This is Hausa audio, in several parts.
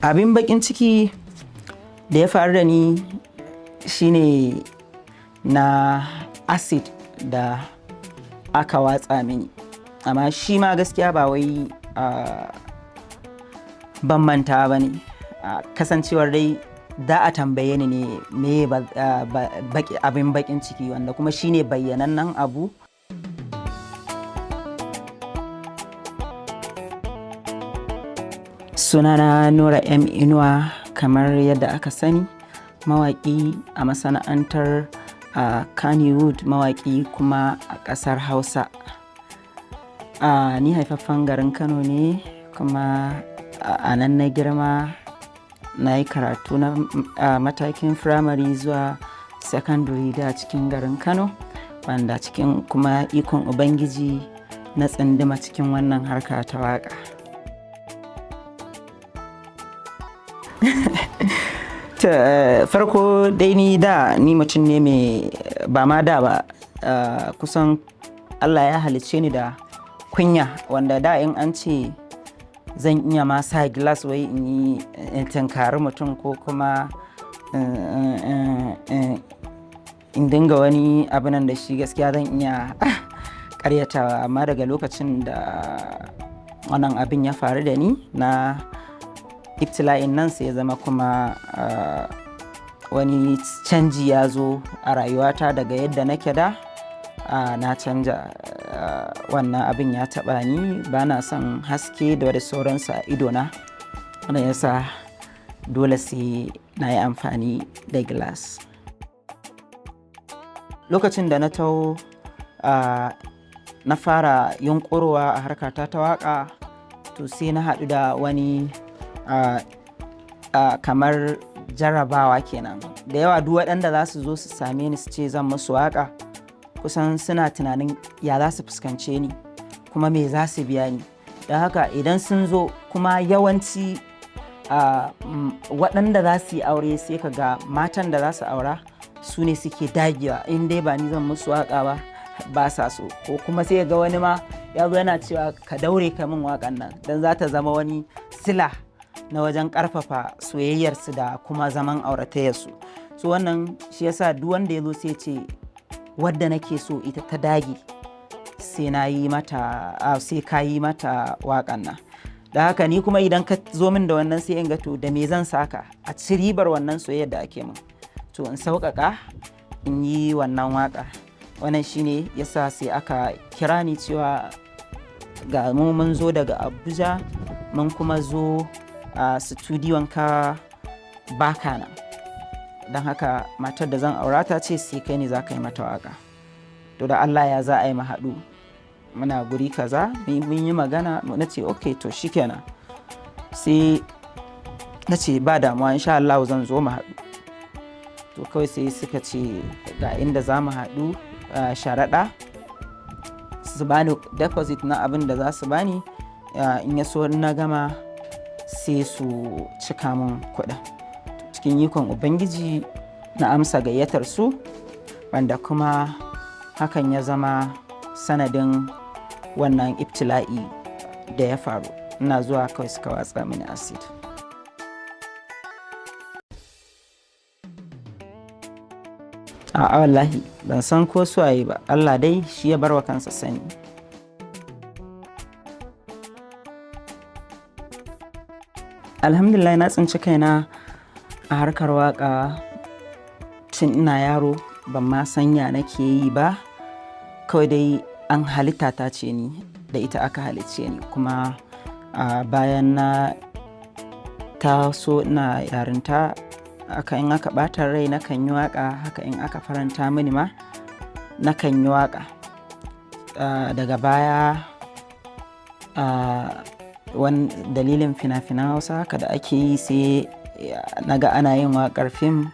Abin bakin ciki da ya faru da ni shine na acid da aka watsa mini, amma shi ma gaskiya ba wai ban manta ba ne, kasancewar dai da a tambaye ni ne me abin bakin ciki, wanda kuma shine bayyanannen abu. Sunana Nura inuwa, kamar yadda aka sani, mawaƙi a masana'antar Kannywood, mawaƙi kuma a ƙasar Hausa. Ni haifaffen garin Kano ne, kuma a nan na girma. Na yi karatu na matakin firamare zuwa secondary da cikin garin Kano, wanda cikin kuma ikon Ubangiji na tsinduma cikin wannan harka ta waƙa. Farko dai ni mutum ne mai ba ma da ba, kusan Allah ya halicce ni da kunya, wanda da in an ce zan iya ma sa glass wai in tunkari mutum ko kuma in dinga wani abinan da shi, gaskiya zan iya karyatawa. Amma daga lokacin da wannan abin ya faru da ni na ibtila'in nan, sai ya zama kuma wani canji ya zo a rayuwata. Daga yadda nake da na canja. Wannan abin ya taɓa ni, ba na son haske da wani sauransu a idona, wannan yasa dole sai na yi amfani da glass. Lokacin da na taho na fara yunƙurowa a harkata ta waƙa, to sai na haɗu da wani kamar jarrabawa kenan. Da yawa duk waɗanda za su zo su same ni su ce zan musu waƙa, kusan suna tunanin ya za su fuskance ni kuma me za su biya ni. Don haka idan sun zo, kuma yawanci waɗanda za su yi aure, sai ka ga matan da za su aura su ne suke dagewa, in dai ba ni zan musu waƙa ba sa so. Ko kuma sai ga wani ma ya zo yana cewa ka daure ka min waƙan nan, don za ta zama wani sila na wajen ƙarfafa soyayyarsu da kuma zaman auratayyarsu. So wannan shi yasa duk wanda ya zo sai ce wadda nake so ita ta dage sai ka yi mata waƙan nan. Da haka ni kuma idan ka zo min da wannan, sai in ga to da me zan saka a ci ribar wannan soyayyar da ake min, to in sauƙaƙa in yi wannan waƙa. Wannan shine yasa sai aka kira ni cewa ga mu mun zo daga Abuja, mun kuma zo a studiyon ka baka nan, don haka matar da zan aura ta ce sai kai ne za ka yi mata waƙa. To da Allah ya za a yi mu haɗu, muna guri kaza, mun yi magana, na ce ok, to shikenan. Sai na ce ba damuwa, insha Allah zan zo mu haɗu. To kawai sai suka ce ga inda za mu haɗu, sharaɗa su bani deposit na abin da za su bani, in ya so na gama sai su cika min kuɗin. Cikin ikon Ubangiji na amsa gayyatar su, wanda kuma hakan ya zama sanadin wannan ibtila'i da ya faru. Ina zuwa kawai suka watsa mini acid. A'a wallahi ban san ko suwaye ba, Allah dai shi ya bar wa kansa sani. Alhamdulillah, na tsinci kaina a harkar waƙa tun ina yaro. Ban ma sanya nake yi ba, kawai dai an halitta ta ce ni, da ita aka halicce ni. Kuma bayan na taso ina yarinta, in aka ɓata rai na kan yi waƙa, haka in aka faranta mini ma na kan yi waƙa. Daga baya wani dalilin fina-finan Hausa haka da ake yi, sai naga ana yin waƙar fim,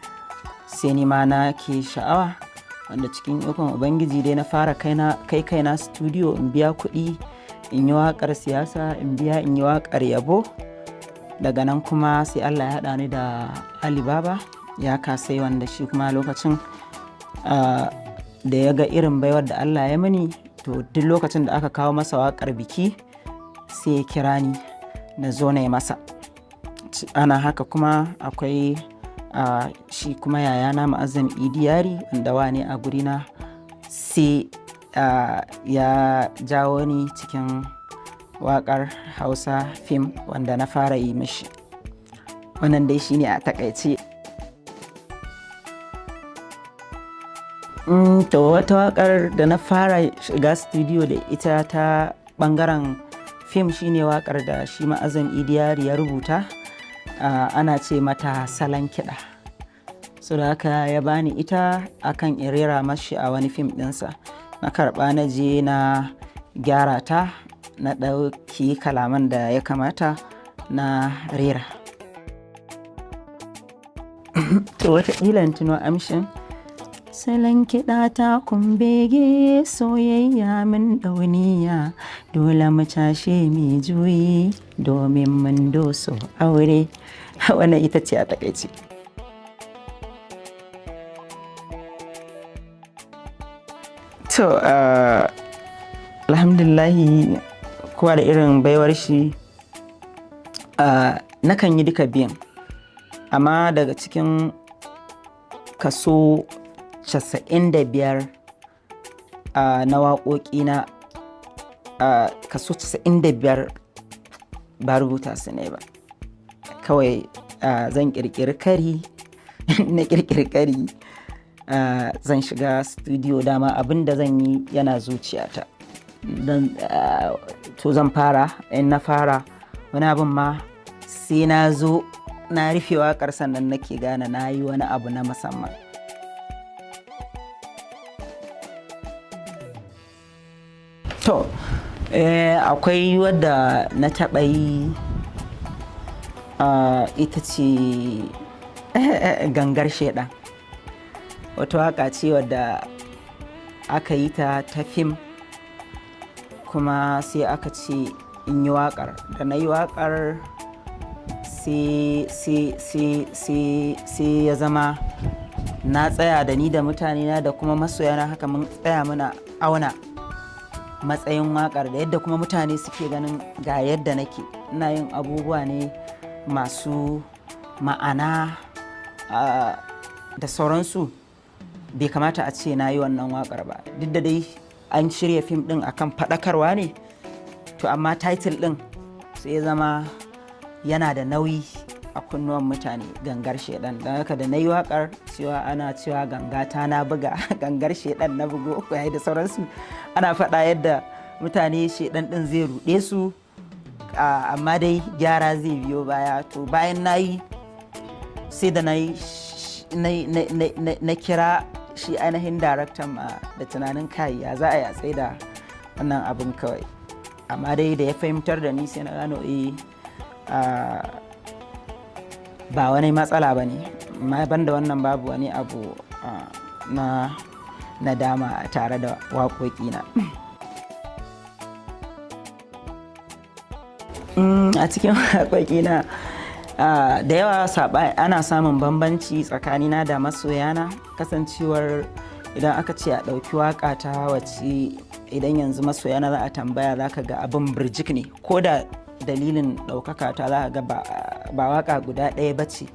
sai ni ma na ke sha'awa, wanda cikin ikon Ubangiji dai na fara kai kaina studio in biya kuɗi in yi waƙar siyasa, in yi waƙar yabo. Daga nan kuma sai Allah ya haɗa ni da Alibaba ya kasai, wanda shi kuma lokacin da ya ga irin baiwar da Allah ya mani, to duk lokacin da aka kawo masa waƙar biki sai ya kira ni na zo na yi masa. ana haka kuma akwai shi kuma yayana Ma'azzam Idiyari wanda wane a gurina sai ya jawo ni cikin waƙar Hausa fim wanda na fara yi mishi. Wannan dai shine a takaice. To wata waƙar da na fara shiga studio da ita ta ɓangaren fim shine waƙar da shi Ma'azzam Idiyari ya rubuta, ana ce mata salon kiɗa. So da haka ya bani ita akan in rera mashi a wani fim ɗinsa. Na karɓa na je na gyara ta, na ɗauki kalaman da ya kamata na rera. To wataƙila tuno amshin. Salon kiɗa ta kumbege soyayya min ɗauniya, dole mu cashe mai juyi domin mun doso aure. Wannan ita ce a takaice. To alhamdulillahi kowa da irin baiwar shi. Nakan yi duka biyan, amma daga cikin kaso 95 na waƙoƙina, kaso 95 ba rubuta su ne ba. Kawai zan ƙirƙiri kari na ƙirƙiri kari, zan shiga studio, dama abin da zan yi yana zuciyata. To zan fara, in na fara wani abin ma sai na zo na rufe waƙar sannan nake gane na yi wani abu na musamman. To akwai wadda na taɓa yi, ita ce gangar sheɗan. Wata waƙa ce wadda aka yi ta fim, kuma sai aka ce in yi waƙar. Da na yi waƙar sai ya zama na tsaya da ni da mutane na da kuma masoyana, haka mun tsaya muna auna matsayin waƙar da yadda kuma mutane suke ganin ga yadda nake ina yin abubuwa ne masu ma'ana da sauransu. Bai kamata a ce na yi wannan waƙar ba, duk da dai an shirya fim ɗin akan faɗakarwa ne, to amma title ɗin sai ya zama yana da nauyi a kunnuwan mutane, gangar sheɗan. Don haka da na yi waƙar cewa ana cewa gangata na buga gangar sheɗan na bugo da sauransu, ana faɗa yadda mutane sheɗan ɗin zai ruɗe su, amma dai gyara zai biyo baya. To bayan na yi sai da na kira shi ainihin daraktan ma da tunanin kai ya za a yi a tsaye da wannan abin kawai, amma dai da ya fahimtar da ni sai na gano ba wani matsala ba ne, ban da wannan babu wani abu na nadama tare da waƙoƙina. A cikin waƙoƙina da yawa ana samun bambanci tsakanina da masoyana, kasancewar idan aka ce a ɗauki waƙa ta wacce idan yanzu masoyana za a tambaya za ka ga abin birjik ne, ko da dalilin ɗaukaka ta za ka ga ba waƙa guda ɗaya ba ce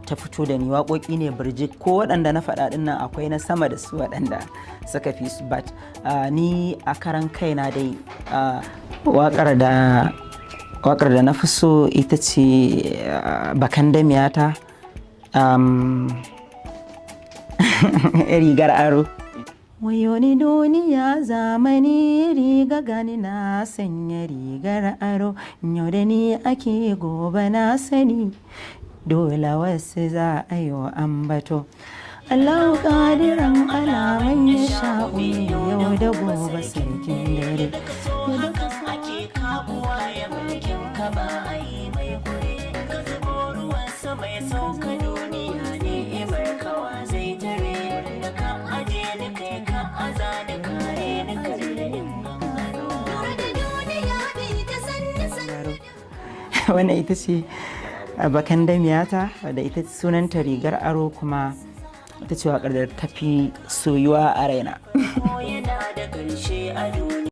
ta fito da ni, waƙoƙi ne birjik, ko waɗanda na faɗa ɗin nan akwai na sama da su waɗanda suka fi su, but ni a karan kaina dai waƙar da na fi so ita ce bakan damiyata, rigar aro. Wayoni duniya zamani riga gani na sanya rigar aro, yau da ni ake gobe na sani, dole wasu za a yi wa ambato. Allahu ƙadiran alaman ya sha'u yau da gobe sarkin dare. Ba a yi mai kure, ka zubo ruwan sama ya sauka duniya ne imar kawa zai tare, da ka aje ni kai ka aza da kare ni kalle in gano. Wannan ita ce bakan damiyata, wadda ita sunanta rigar aro, kuma ita ce waƙar da ta fi soyuwa a raina.